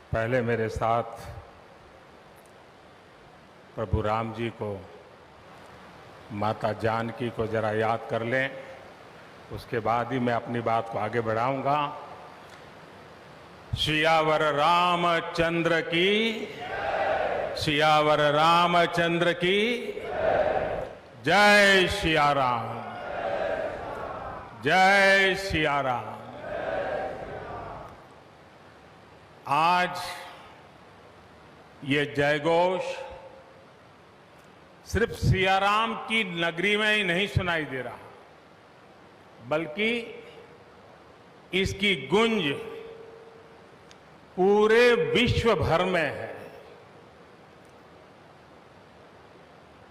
पहले मेरे साथ प्रभु राम जी को, माता जानकी को जरा याद कर लें, उसके बाद ही मैं अपनी बात को आगे बढ़ाऊंगा। सियावर रामचंद्र की, सियावर रामचंद्र की जय सिया राम, जय सिया राम। आज ये जयघोष सिर्फ सियाराम की नगरी में ही नहीं सुनाई दे रहा, बल्कि इसकी गूंज पूरे विश्व भर में है।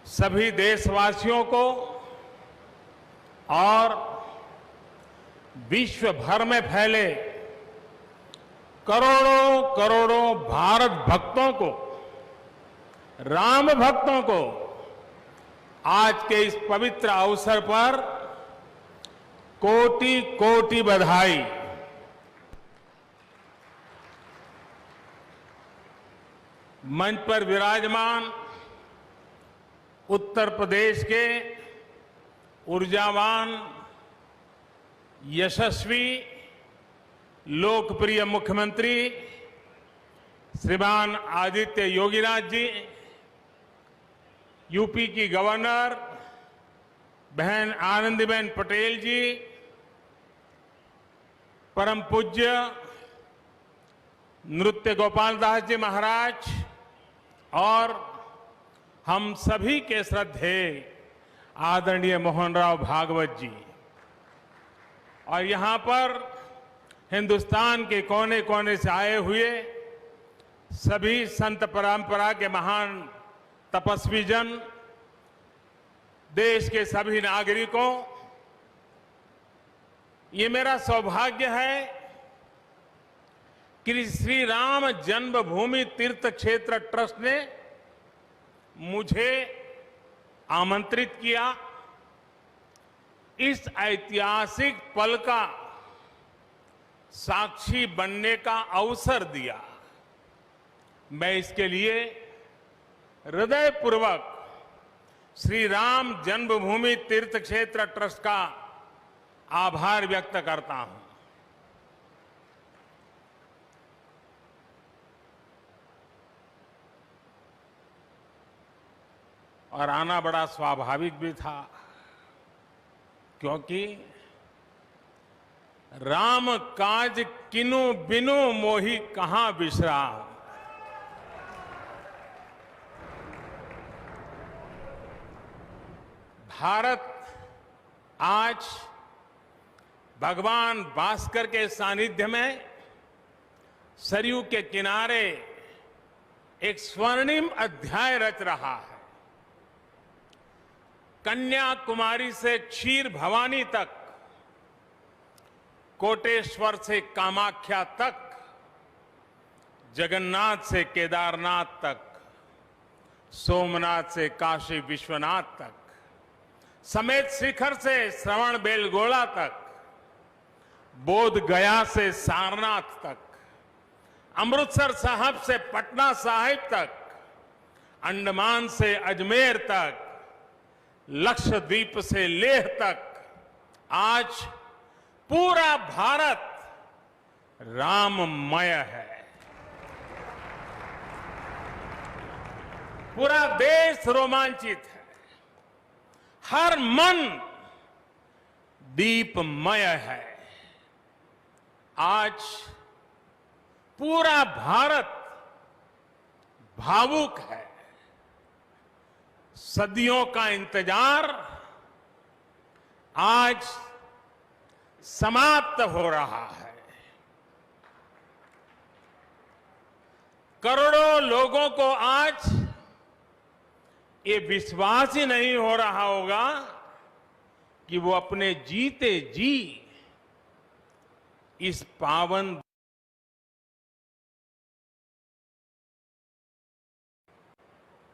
सभी देशवासियों को और विश्व भर में फैले करोड़ों करोड़ों भारत भक्तों को, राम भक्तों को आज के इस पवित्र अवसर पर कोटि कोटि बधाई। मंच पर विराजमान उत्तर प्रदेश के ऊर्जावान, यशस्वी, लोकप्रिय मुख्यमंत्री श्रीमान आदित्य योगीनाथ जी, यूपी की गवर्नर बहन आनंदीबेन पटेल जी, परम पूज्य नृत्य गोपाल दास जी महाराज और हम सभी के श्रद्धेय आदरणीय मोहनराव भागवत जी, और यहां पर हिंदुस्तान के कोने कोने से आए हुए सभी संत परंपरा के महान तपस्वी जन, देश के सभी नागरिकों, ये मेरा सौभाग्य है कि श्री राम जन्मभूमि तीर्थ क्षेत्र ट्रस्ट ने मुझे आमंत्रित किया, इस ऐतिहासिक पल का साक्षी बनने का अवसर दिया। मैं इसके लिए हृदयपूर्वक श्री राम जन्मभूमि तीर्थ क्षेत्र ट्रस्ट का आभार व्यक्त करता हूं। और आना बड़ा स्वाभाविक भी था, क्योंकि राम काज किनु बिनु मोहि कहां विश्राम। भारत आज भगवान भास्कर के सानिध्य में सरयू के किनारे एक स्वर्णिम अध्याय रच रहा है। कन्याकुमारी से क्षीर भवानी तक, कोटेश्वर से कामाख्या तक, जगन्नाथ से केदारनाथ तक, सोमनाथ से काशी विश्वनाथ तक, समेत शिखर से श्रवण बेलगोला तक, बोध गया से सारनाथ तक, अमृतसर साहब से पटना साहिब तक, अंडमान से अजमेर तक, लक्षद्वीप से लेह तक, आज पूरा भारत राममय है। पूरा देश रोमांचित है, हर मन दीपमय है। आज पूरा भारत भावुक है। सदियों का इंतजार आज समाप्त हो रहा है। करोड़ों लोगों को आज ये विश्वास ही नहीं हो रहा होगा कि वो अपने जीते जी इस पावन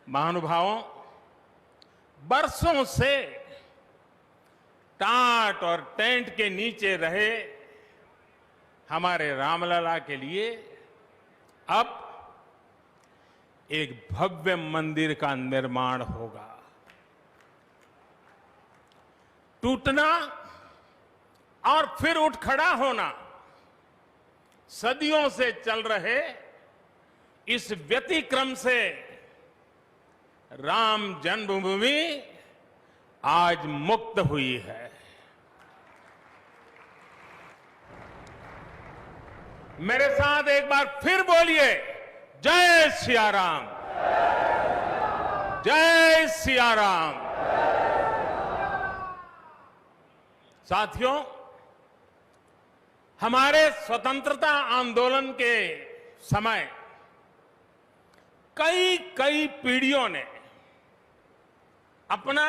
महानुभावों, बरसों से टाट और टेंट के नीचे रहे हमारे रामलला के लिए अब एक भव्य मंदिर का निर्माण होगा। टूटना और फिर उठ खड़ा होना, सदियों से चल रहे इस व्यतिक्रम से राम जन्मभूमि आज मुक्त हुई है। मेरे साथ एक बार फिर बोलिए, जय सिया राम, जय सिया राम। साथियों, हमारे स्वतंत्रता आंदोलन के समय कई पीढ़ियों ने अपना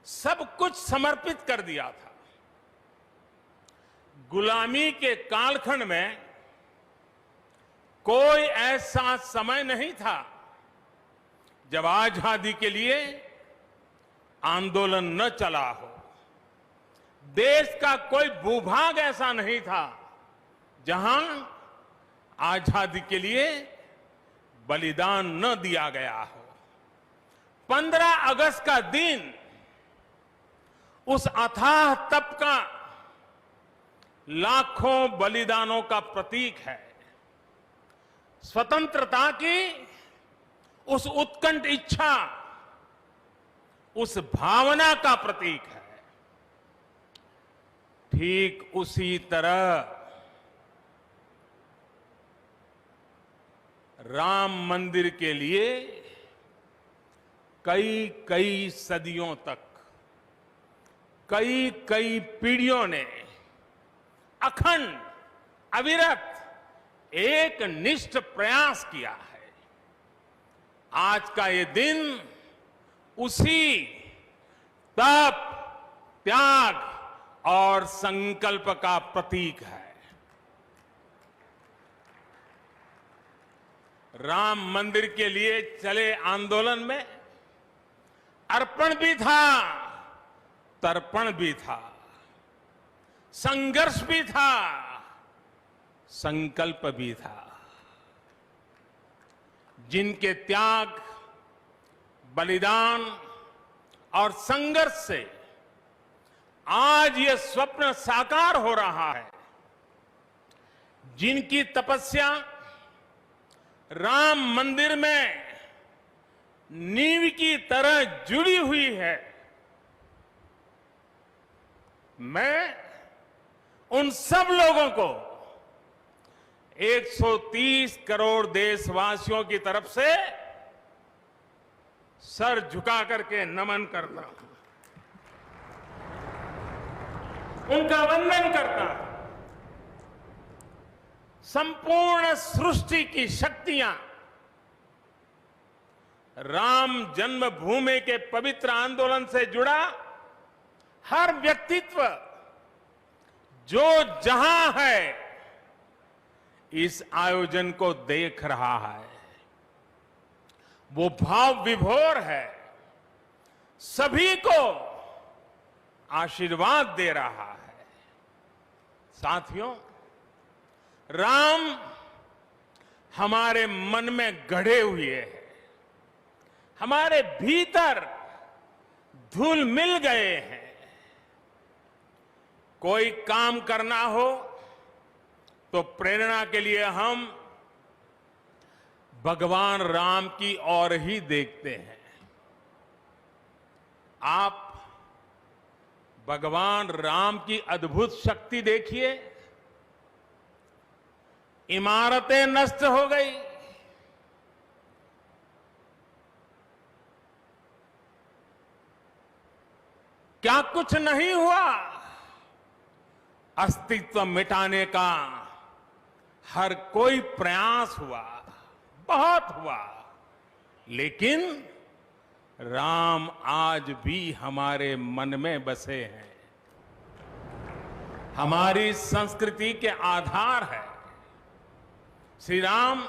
सब कुछ समर्पित कर दिया था। गुलामी के कालखंड में कोई ऐसा समय नहीं था जब आजादी के लिए आंदोलन न चला हो। देश का कोई भूभाग ऐसा नहीं था जहां आजादी के लिए बलिदान न दिया गया हो। 15 अगस्त का दिन उस अथाह तप का, लाखों बलिदानों का प्रतीक है। स्वतंत्रता की उस उत्कंठ इच्छा, उस भावना का प्रतीक है। ठीक उसी तरह राम मंदिर के लिए कई सदियों तक कई पीढ़ियों ने अखंड अविरत एक निष्ठ प्रयास किया है। आज का ये दिन उसी तप, त्याग और संकल्प का प्रतीक है। राम मंदिर के लिए चले आंदोलन में अर्पण भी था, तर्पण भी था, संघर्ष भी था, संकल्प भी था। जिनके त्याग, बलिदान और संघर्ष से आज ये स्वप्न साकार हो रहा है, जिनकी तपस्या राम मंदिर में नींव की तरह जुड़ी हुई है, मैं उन सब लोगों को 130 करोड़ देशवासियों की तरफ से सर झुका करके नमन करता हूं, उनका वंदन करता हूं। संपूर्ण सृष्टि की शक्तियां राम जन्मभूमि के पवित्र आंदोलन से जुड़ा हर व्यक्तित्व जो जहां है इस आयोजन को देख रहा है, वो भाव विभोर है, सभी को आशीर्वाद दे रहा है। साथियों, राम हमारे मन में गढ़े हुए हैं, हमारे भीतर धुल मिल गए हैं। कोई काम करना हो तो प्रेरणा के लिए हम भगवान राम की ओर ही देखते हैं। आप भगवान राम की अद्भुत शक्ति देखिए। इमारतें नष्ट हो गई, क्या कुछ नहीं हुआ? अस्तित्व मिटाने का हर कोई प्रयास हुआ, बहुत हुआ, लेकिन राम आज भी हमारे मन में बसे हैं, हमारी संस्कृति के आधार है। श्री राम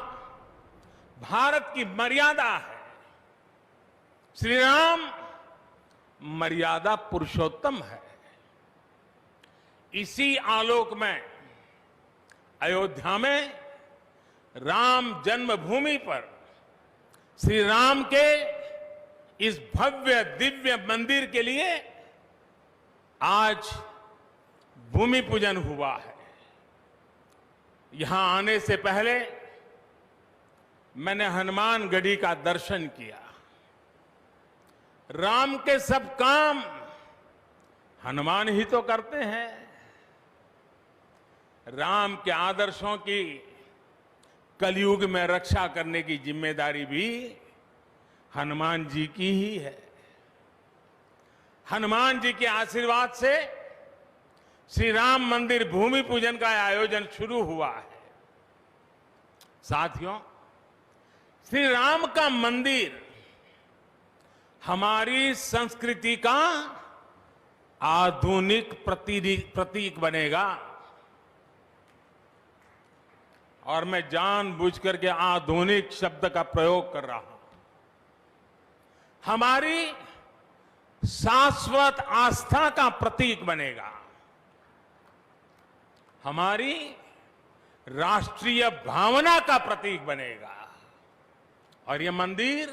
भारत की मर्यादा है। श्री राम मर्यादा पुरुषोत्तम है। इसी आलोक में अयोध्या में राम जन्मभूमि पर श्री राम के इस भव्य दिव्य मंदिर के लिए आज भूमि पूजन हुआ है। यहां आने से पहले मैंने हनुमानगढ़ी का दर्शन किया। राम के सब काम हनुमान ही तो करते हैं। राम के आदर्शों की कलयुग में रक्षा करने की जिम्मेदारी भी हनुमान जी की ही है। हनुमान जी के आशीर्वाद से श्री राम मंदिर भूमि पूजन का आयोजन शुरू हुआ है। साथियों, श्री राम का मंदिर हमारी संस्कृति का आधुनिक प्रतीक बनेगा। और मैं जानबूझकर के आधुनिक शब्द का प्रयोग कर रहा हूं। हमारी शाश्वत आस्था का प्रतीक बनेगा। हमारी राष्ट्रीय भावना का प्रतीक बनेगा। और यह मंदिर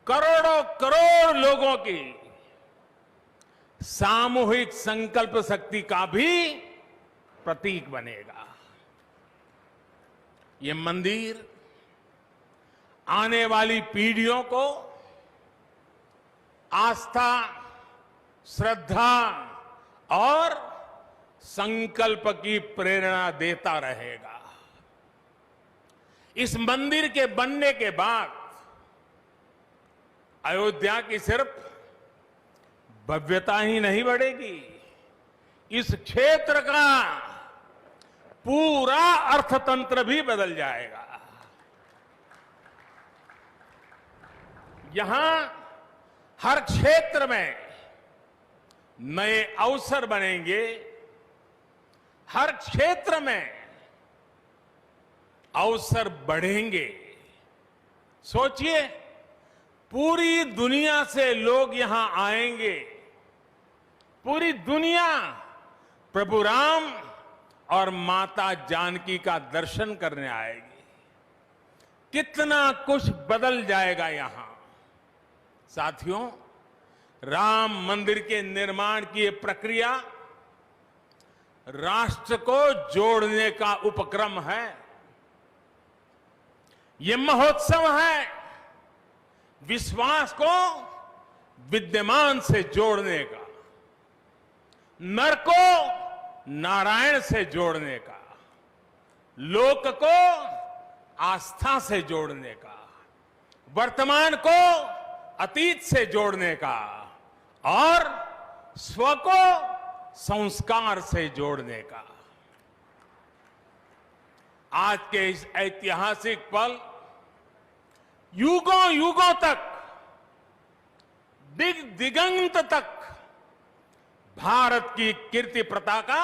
करोड़ों करोड़ लोगों की सामूहिक संकल्प शक्ति का भी प्रतीक बनेगा। ये मंदिर आने वाली पीढ़ियों को आस्था, श्रद्धा और संकल्प की प्रेरणा देता रहेगा। इस मंदिर के बनने के बाद अयोध्या की सिर्फ भव्यता ही नहीं बढ़ेगी, इस क्षेत्र का पूरा अर्थतंत्र भी बदल जाएगा। यहां हर क्षेत्र में नए अवसर बनेंगे। हर क्षेत्र में अवसर बढ़ेंगे। सोचिए, पूरी दुनिया से लोग यहां आएंगे। पूरी दुनिया प्रभु राम और माता जानकी का दर्शन करने आएगी। कितना कुछ बदल जाएगा यहां। साथियों, राम मंदिर के निर्माण की ये प्रक्रिया राष्ट्र को जोड़ने का उपक्रम है। ये महोत्सव है विश्वास को विद्यमान से जोड़ने का, नर को नारायण से जोड़ने का, लोक को आस्था से जोड़ने का, वर्तमान को अतीत से जोड़ने का और स्व को संस्कार से जोड़ने का। आज के इस ऐतिहासिक पल युगों युगों तक, दिगंत तक भारत की कीर्ति पताका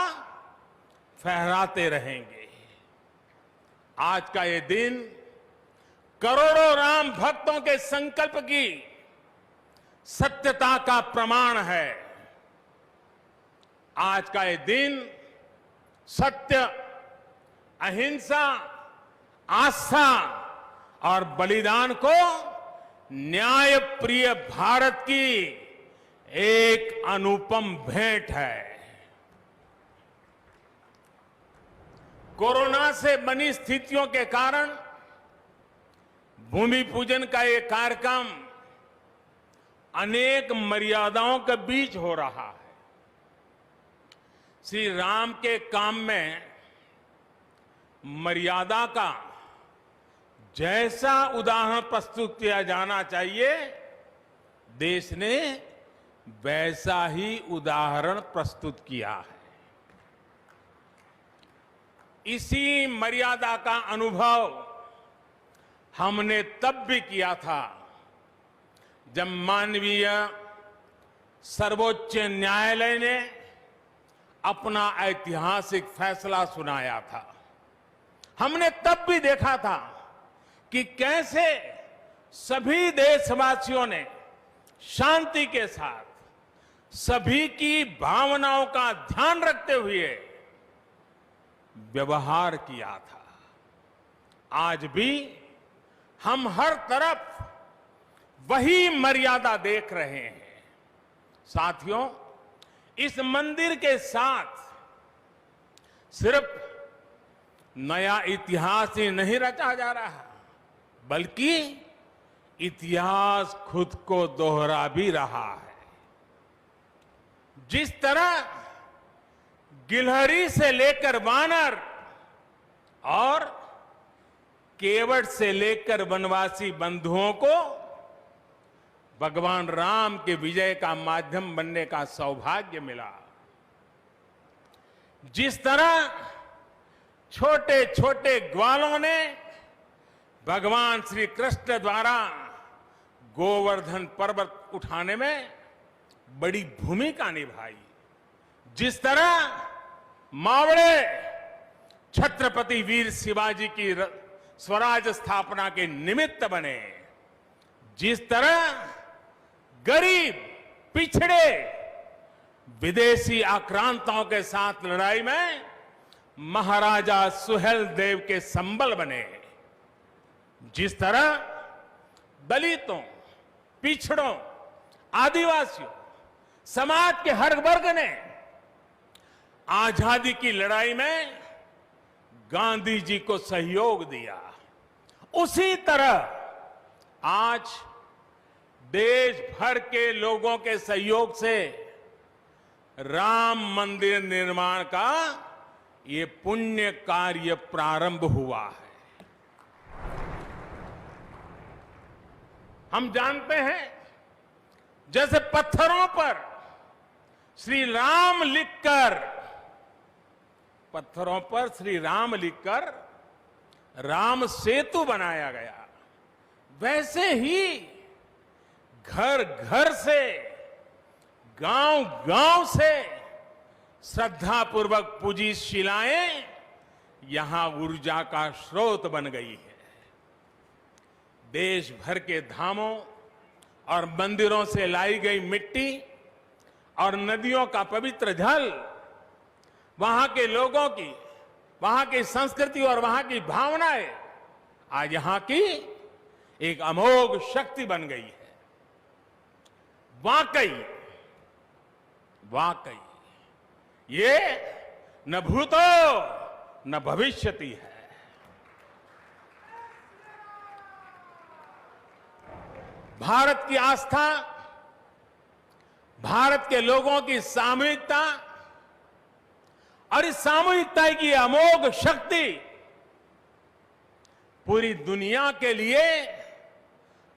फहराते रहेंगे। आज का ये दिन करोड़ों राम भक्तों के संकल्प की सत्यता का प्रमाण है। आज का ये दिन सत्य, अहिंसा, आस्था और बलिदान को न्याय प्रिय भारत की एक अनुपम भेंट है। कोरोना से बनी स्थितियों के कारण भूमि पूजन का ये कार्यक्रम अनेक मर्यादाओं के बीच हो रहा है। श्री राम के काम में मर्यादा का जैसा उदाहरण प्रस्तुत किया जाना चाहिए, देश ने वैसा ही उदाहरण प्रस्तुत किया है। इसी मर्यादा का अनुभव हमने तब भी किया था जब मानवीय सर्वोच्च न्यायालय ने अपना ऐतिहासिक फैसला सुनाया था। हमने तब भी देखा था कि कैसे सभी देशवासियों ने शांति के साथ सभी की भावनाओं का ध्यान रखते हुए व्यवहार किया था। आज भी हम हर तरफ वही मर्यादा देख रहे हैं। साथियों, इस मंदिर के साथ सिर्फ नया इतिहास ही नहीं रचा जा रहा, बल्कि इतिहास खुद को दोहरा भी रहा है। जिस तरह गिलहरी से लेकर वानर और केवट से लेकर वनवासी बंधुओं को भगवान राम के विजय का माध्यम बनने का सौभाग्य मिला, जिस तरह छोटे छोटे ग्वालों ने भगवान श्री कृष्ण द्वारा गोवर्धन पर्वत उठाने में बड़ी भूमिका निभाई, जिस तरह मावड़े छत्रपति वीर शिवाजी की स्वराज स्थापना के निमित्त बने, जिस तरह गरीब पिछड़े विदेशी आक्रांताओं के साथ लड़ाई में महाराजा सुहेल देव के संबल बने, जिस तरह दलितों, पिछड़ों, आदिवासियों, समाज के हर वर्ग ने आजादी की लड़ाई में गांधी जी को सहयोग दिया, उसी तरह आज देश भर के लोगों के सहयोग से राम मंदिर निर्माण का ये पुण्य कार्य प्रारंभ हुआ है। हम जानते हैं, जैसे पत्थरों पर श्री राम लिखकर, पत्थरों पर श्री राम लिखकर राम सेतु बनाया गया, वैसे ही घर घर से, गांव गांव से श्रद्धापूर्वक पूजी शिलाएं यहां ऊर्जा का स्रोत बन गई है। देश भर के धामों और मंदिरों से लाई गई मिट्टी और नदियों का पवित्र जल वहां के लोगों की, वहां की संस्कृति और वहां की भावनाएं आज यहां की एक अमोघ शक्ति बन गई है। वाकई वाकई ये न भूतो न भविष्यति है। भारत की आस्था, भारत के लोगों की सामूहिकता और इस सामूहिकता की अमोघ शक्ति पूरी दुनिया के लिए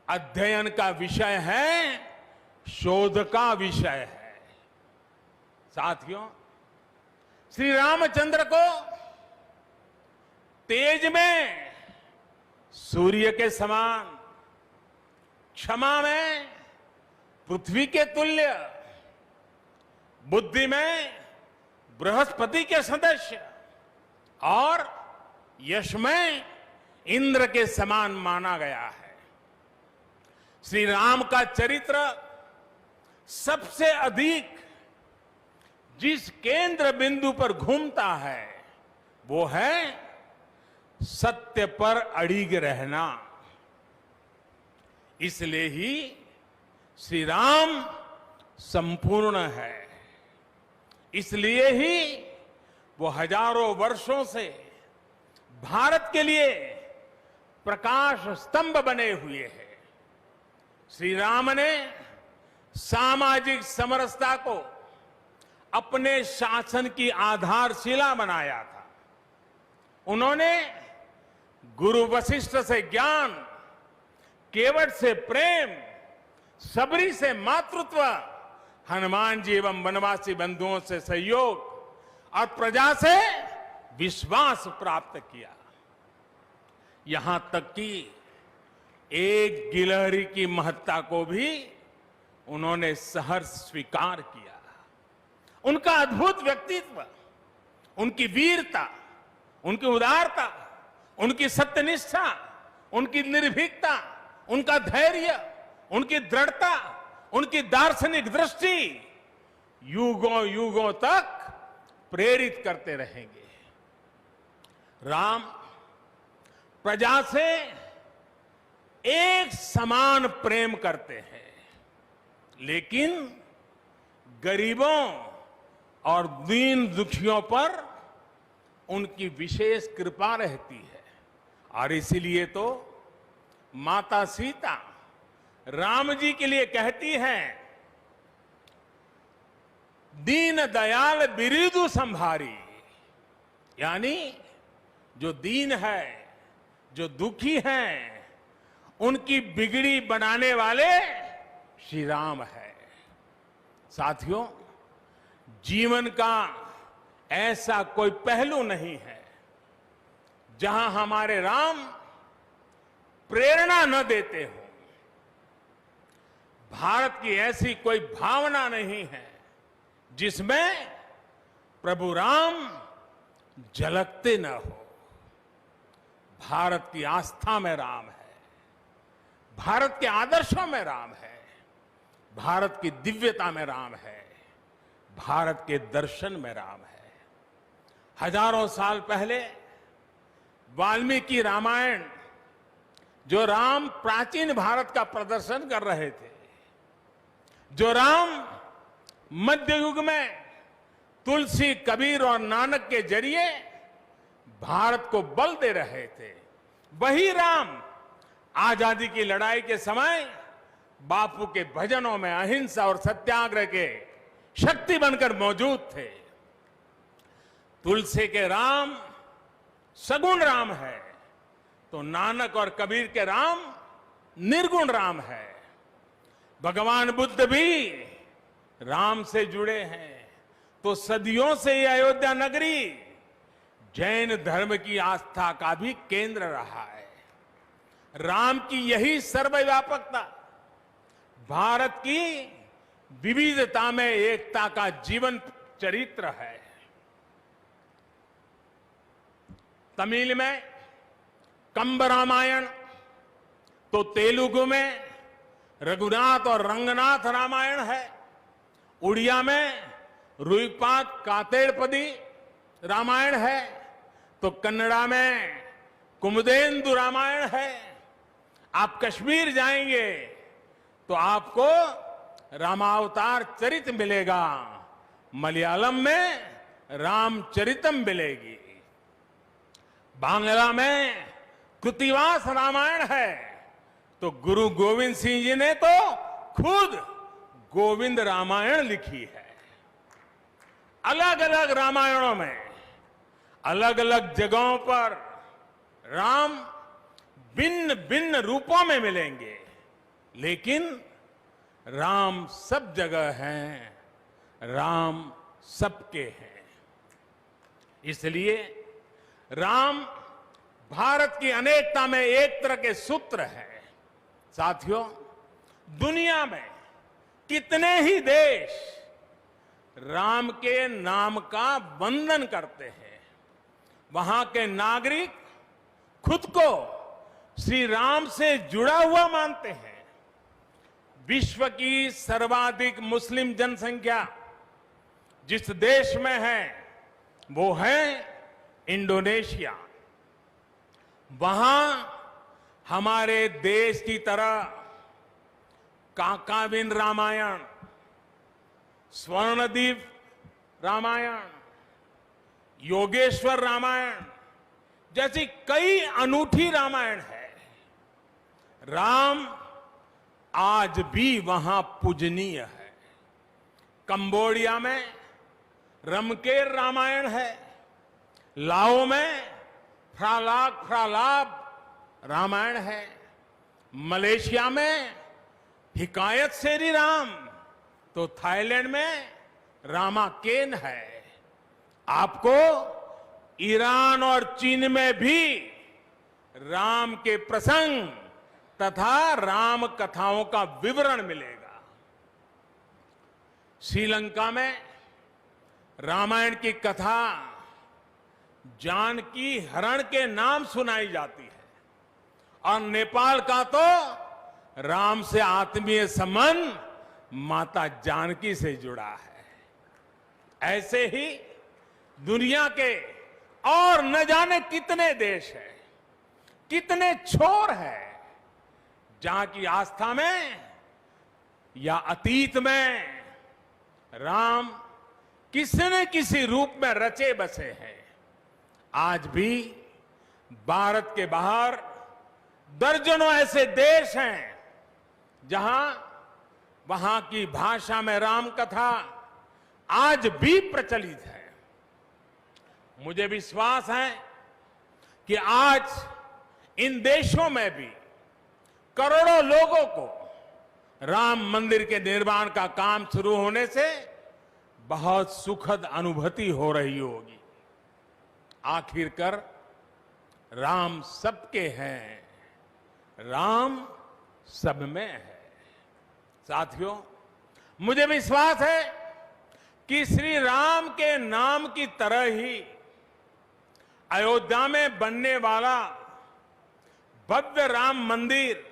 अध्ययन का विषय है, शोध का विषय है। साथियों, श्री रामचंद्र को तेज में सूर्य के समान, क्षमा में पृथ्वी के तुल्य, बुद्धि में बृहस्पति के सदस्य और यश में इंद्र के समान माना गया है। श्री राम का चरित्र सबसे अधिक जिस केंद्र बिंदु पर घूमता है वो है सत्य पर अड़िग रहना। इसलिए ही श्री राम संपूर्ण है, इसलिए ही वो हजारों वर्षों से भारत के लिए प्रकाश स्तंभ बने हुए हैं। श्री राम ने सामाजिक समरसता को अपने शासन की आधारशिला बनाया था। उन्होंने गुरु वशिष्ठ से ज्ञान, केवट से प्रेम, सबरी से मातृत्व, हनुमान जी एवं वनवासी बंधुओं से सहयोग और प्रजा से विश्वास प्राप्त किया। यहां तक कि एक गिलहरी की महत्ता को भी उन्होंने सहर्ष स्वीकार किया। उनका अद्भुत व्यक्तित्व, उनकी वीरता, उनकी उदारता, उनकी सत्यनिष्ठा, उनकी निर्भीकता, उनका धैर्य, उनकी दृढ़ता, उनकी दार्शनिक दृष्टि युगों युगों तक प्रेरित करते रहेंगे। राम प्रजा से एक समान प्रेम करते हैं, लेकिन गरीबों और दीन दुखियों पर उनकी विशेष कृपा रहती है। और इसीलिए तो माता सीता राम जी के लिए कहती हैं, दीन दयाल बिरिदु संभारी, यानी जो दीन है, जो दुखी हैं, उनकी बिगड़ी बनाने वाले श्री राम है। साथियों, जीवन का ऐसा कोई पहलू नहीं है जहां हमारे राम प्रेरणा न देते हो। भारत की ऐसी कोई भावना नहीं है जिसमें प्रभु राम झलकते न हो। भारत की आस्था में राम है, भारत के आदर्शों में राम है, भारत की दिव्यता में राम है, भारत के दर्शन में राम है। हजारों साल पहले वाल्मीकि रामायण, जो राम प्राचीन भारत का प्रदर्शन कर रहे थे, जो राम मध्य युग में तुलसी, कबीर और नानक के जरिए भारत को बल दे रहे थे, वही राम आजादी की लड़ाई के समय बापू के भजनों में अहिंसा और सत्याग्रह के शक्ति बनकर मौजूद थे। तुलसी के राम सगुण राम है, तो नानक और कबीर के राम निर्गुण राम है। भगवान बुद्ध भी राम से जुड़े हैं, तो सदियों से ये अयोध्या नगरी जैन धर्म की आस्था का भी केंद्र रहा है। राम की यही सर्वव्यापकता भारत की विविधता में एकता का जीवन चरित्र है। तमिल में कंब रामायण, तो तेलुगु में रघुनाथ और रंगनाथ रामायण है। उड़िया में रुईपात कातेड़पदी रामायण है, तो कन्नड़ा में कुमुदेंदु रामायण है। आप कश्मीर जाएंगे तो आपको रामावतार चरित मिलेगा, मलयालम में रामचरितम मिलेगी, बांग्ला में कृतिवास रामायण है, तो गुरु गोविंद सिंह जी ने तो खुद गोविंद रामायण लिखी है। अलग अलग रामायणों में अलग अलग जगहों पर राम भिन्न भिन्न रूपों में मिलेंगे, लेकिन राम सब जगह हैं, राम सबके हैं। इसलिए राम भारत की अनेकता में एक तरह के सूत्र है। साथियों, दुनिया में कितने ही देश राम के नाम का वंदन करते हैं, वहां के नागरिक खुद को श्री राम से जुड़ा हुआ मानते हैं। विश्व की सर्वाधिक मुस्लिम जनसंख्या जिस देश में है वो है इंडोनेशिया। वहां हमारे देश की तरह काकाविन रामायण, स्वर्णदीप रामायण, योगेश्वर रामायण जैसी कई अनूठी रामायण है। राम आज भी वहां पूजनीय है। कंबोडिया में रमकेर रामायण है, लाओ में फ्रालाक फ्रालाब रामायण है, मलेशिया में हिकायत शेरी राम, तो थाईलैंड में रामाकेन है। आपको ईरान और चीन में भी राम के प्रसंग तथा राम कथाओं का विवरण मिलेगा। श्रीलंका में रामायण की कथा जानकी हरण के नाम सुनाई जाती है, और नेपाल का तो राम से आत्मीय संबंध माता जानकी से जुड़ा है। ऐसे ही दुनिया के और न जाने कितने देश हैं कितने छोर है जहां की आस्था में या अतीत में राम किसी न किसी रूप में रचे बसे हैं। आज भी भारत के बाहर दर्जनों ऐसे देश हैं जहां वहां की भाषा में राम कथा आज भी प्रचलित है। मुझे विश्वास है कि आज इन देशों में भी करोड़ों लोगों को राम मंदिर के निर्माण का काम शुरू होने से बहुत सुखद अनुभूति हो रही होगी। आखिरकार राम सबके हैं, राम सब में है। साथियों, मुझे विश्वास है कि श्री राम के नाम की तरह ही अयोध्या में बनने वाला भव्य राम मंदिर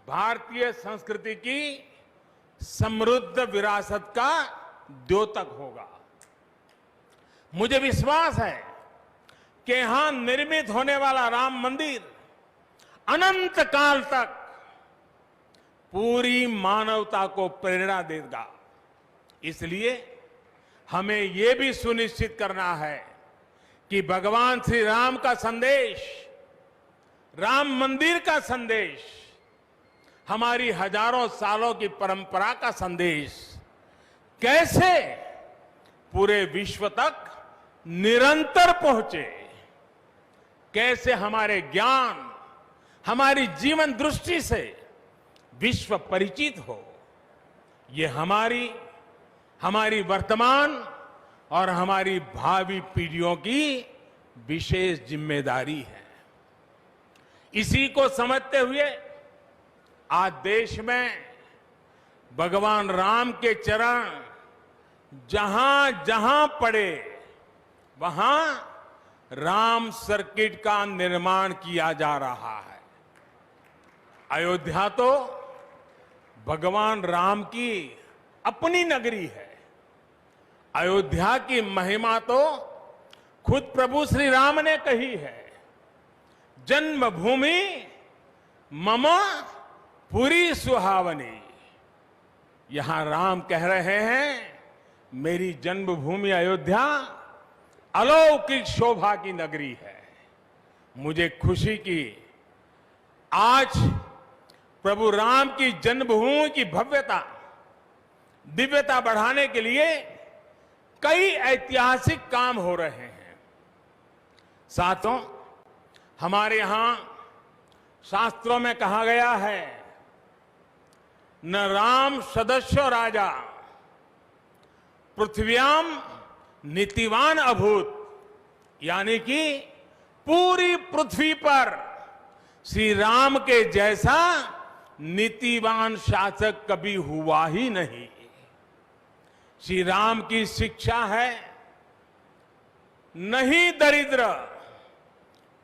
भारतीय संस्कृति की समृद्ध विरासत का द्योतक होगा। मुझे विश्वास है कि यहां निर्मित होने वाला राम मंदिर अनंत काल तक पूरी मानवता को प्रेरणा देगा। इसलिए हमें यह भी सुनिश्चित करना है कि भगवान श्री राम का संदेश, राम मंदिर का संदेश, हमारी हजारों सालों की परंपरा का संदेश कैसे पूरे विश्व तक निरंतर पहुंचे, कैसे हमारे ज्ञान, हमारी जीवन दृष्टि से विश्व परिचित हो, ये हमारी वर्तमान और हमारी भावी पीढ़ियों की विशेष जिम्मेदारी है। इसी को समझते हुए आज देश में भगवान राम के चरण जहां जहां पड़े वहां राम सर्किट का निर्माण किया जा रहा है। अयोध्या तो भगवान राम की अपनी नगरी है। अयोध्या की महिमा तो खुद प्रभु श्री राम ने कही है, जन्मभूमि मम पुरी सुहावनी। यहां राम कह रहे हैं, मेरी जन्मभूमि अयोध्या अलौकिक शोभा की नगरी है। मुझे खुशी की आज प्रभु राम की जन्मभूमि की भव्यता, दिव्यता बढ़ाने के लिए कई ऐतिहासिक काम हो रहे हैं। साथों, हमारे यहां शास्त्रों में कहा गया है, न राम सदस्यो राजा पृथ्व्याम नीतिवान अभूत। यानी कि पूरी पृथ्वी पर श्री राम के जैसा नीतिवान शासक कभी हुआ ही नहीं। श्री राम की शिक्षा है, नहीं दरिद्र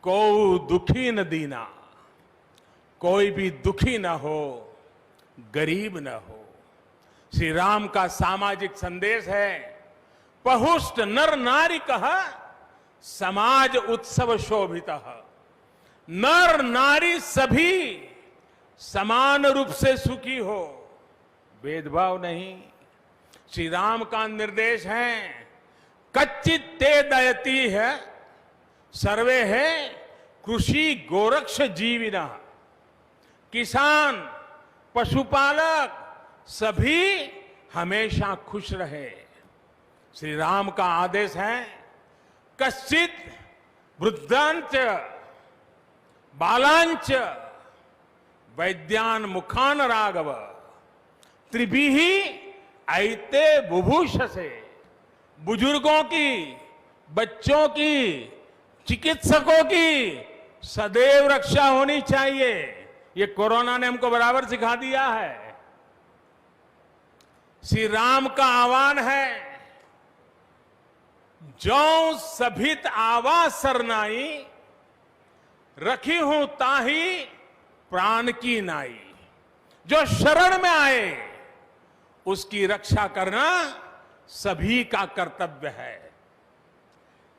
को दुखी न दीना, कोई भी दुखी न हो, गरीब न हो। श्री राम का सामाजिक संदेश है, पहुष्ट नर नारी कह समाज उत्सव शोभित। नर नारी सभी समान रूप से सुखी हो, भेदभाव नहीं। श्री राम का निर्देश है, कच्चित ते दयती है सर्वे है कृषि गोरक्ष जीविना। किसान, पशुपालक सभी हमेशा खुश रहे। श्री राम का आदेश है, कश्चित वृद्धांच बालांच वैद्यान मुखान राघव त्रिभिः ऐते बुभूष से। बुजुर्गों की, बच्चों की, चिकित्सकों की सदैव रक्षा होनी चाहिए। ये कोरोना ने हमको बराबर सिखा दिया है। श्री राम का आह्वान है, जो सभित आवा सरनाई रखी हूं ताही प्राण की नाई। जो शरण में आए उसकी रक्षा करना सभी का कर्तव्य है।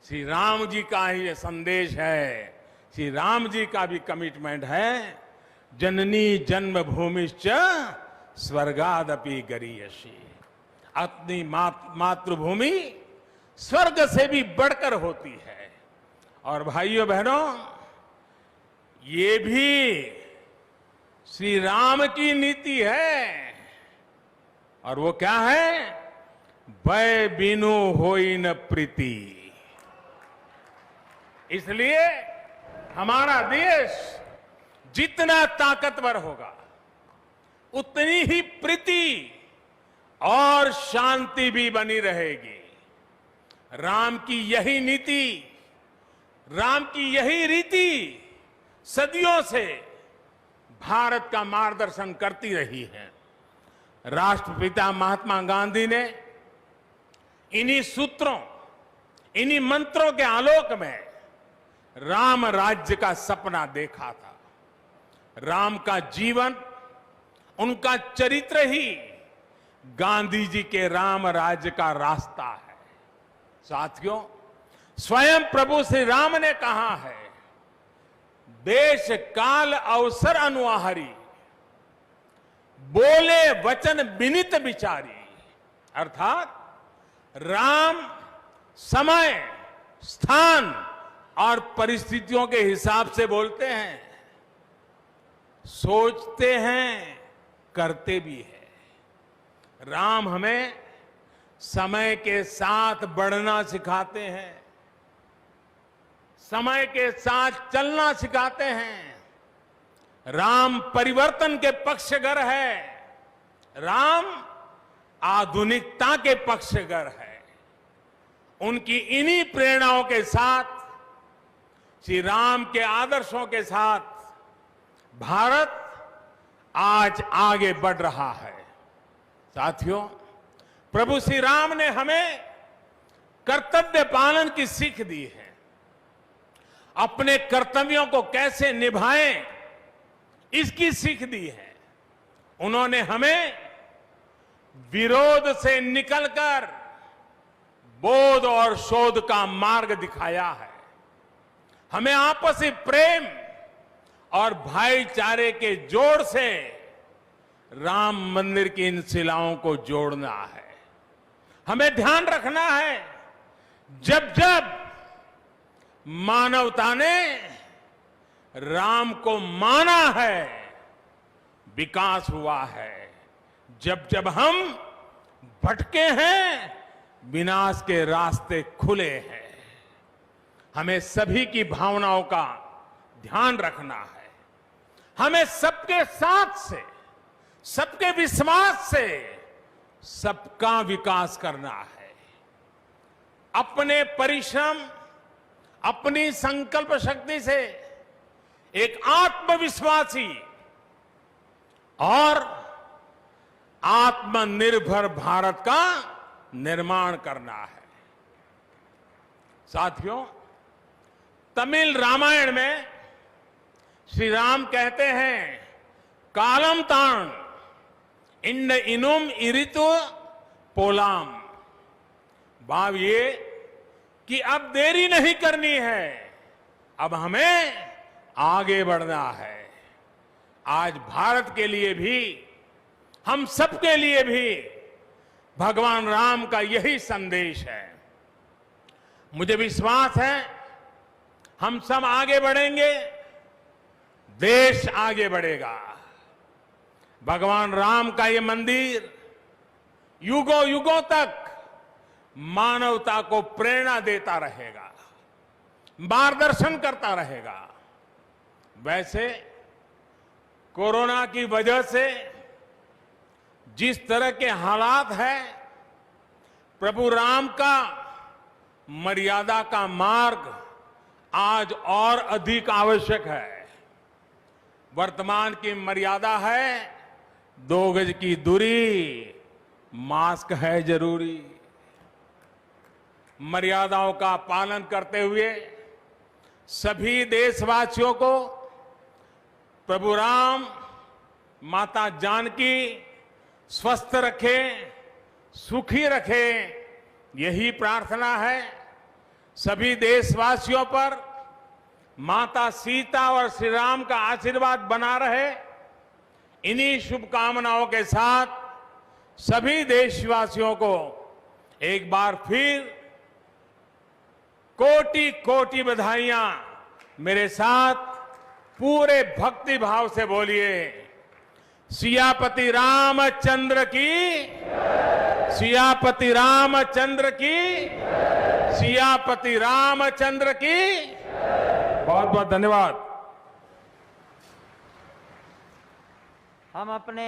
श्री राम जी का ही ये संदेश है, श्री राम जी का भी कमिटमेंट है, जननी जन्मभूमिश्च स्वर्गादपि गरीयसी। अपनी मातृभूमि स्वर्ग से भी बढ़कर होती है। और भाइयों बहनों, ये भी श्री राम की नीति है। और वो क्या है? भय बिनु होई न प्रीति। इसलिए हमारा देश जितना ताकतवर होगा, उतनी ही प्रीति और शांति भी बनी रहेगी। राम की यही नीति, राम की यही रीति सदियों से भारत का मार्गदर्शन करती रही है। राष्ट्रपिता महात्मा गांधी ने इन्हीं सूत्रों, इन्हीं मंत्रों के आलोक में राम राज्य का सपना देखा था। राम का जीवन, उनका चरित्र ही गांधी जी के राम राज्य का रास्ता है। साथियों, स्वयं प्रभु श्री राम ने कहा है, देश काल अवसर अनुआहारी, बोले वचन विनित विचारी। अर्थात राम समय, स्थान और परिस्थितियों के हिसाब से बोलते हैं, सोचते हैं, करते भी हैं। राम हमें समय के साथ बढ़ना सिखाते हैं, समय के साथ चलना सिखाते हैं। राम परिवर्तन के पक्षगर है, राम आधुनिकता के पक्षगर है। उनकी इन्हीं प्रेरणाओं के साथ, श्री राम के आदर्शों के साथ भारत आज आगे बढ़ रहा है। साथियों, प्रभु श्री राम ने हमें कर्तव्य पालन की सीख दी है। अपने कर्तव्यों को कैसे निभाएं, इसकी सीख दी है। उन्होंने हमें विरोध से निकलकर बोध और शोध का मार्ग दिखाया है। हमें आपसी प्रेम और भाईचारे के जोड़ से राम मंदिर की इन शिलाओं को जोड़ना है। हमें ध्यान रखना है, जब जब मानवता ने राम को माना है, विकास हुआ है। जब जब हम भटके हैं, विनाश के रास्ते खुले हैं। हमें सभी की भावनाओं का ध्यान रखना है। हमें सबके साथ से, सबके विश्वास से सबका विकास करना है। अपने परिश्रम, अपनी संकल्प शक्ति से एक आत्मविश्वासी और आत्मनिर्भर भारत का निर्माण करना है। साथियों, तमिल रामायण में श्री राम कहते हैं, कालम तान इंड इनुम इरितु पोलाम। भाव ये कि अब देरी नहीं करनी है, अब हमें आगे बढ़ना है। आज भारत के लिए भी, हम सबके लिए भी भगवान राम का यही संदेश है। मुझे विश्वास है, हम सब आगे बढ़ेंगे, देश आगे बढ़ेगा। भगवान राम का ये मंदिर युगों युगों तक मानवता को प्रेरणा देता रहेगा, मार्गदर्शन करता रहेगा। वैसे कोरोना की वजह से जिस तरह के हालात हैं, प्रभु राम का मर्यादा का मार्ग आज और अधिक आवश्यक है। वर्तमान की मर्यादा है 2 गज की दूरी, मास्क है जरूरी। मर्यादाओं का पालन करते हुए सभी देशवासियों को प्रभु राम, माता जानकी स्वस्थ रखें, सुखी रखें, यही प्रार्थना है। सभी देशवासियों पर माता सीता और श्री राम का आशीर्वाद बना रहे। इन्हीं शुभकामनाओं के साथ सभी देशवासियों को एक बार फिर कोटि कोटि बधाइयां। मेरे साथ पूरे भक्ति भाव से बोलिए, सियापति रामचंद्र की, सियापति रामचंद्र की, सियापति रामचंद्र की। बहुत बहुत धन्यवाद। हम अपने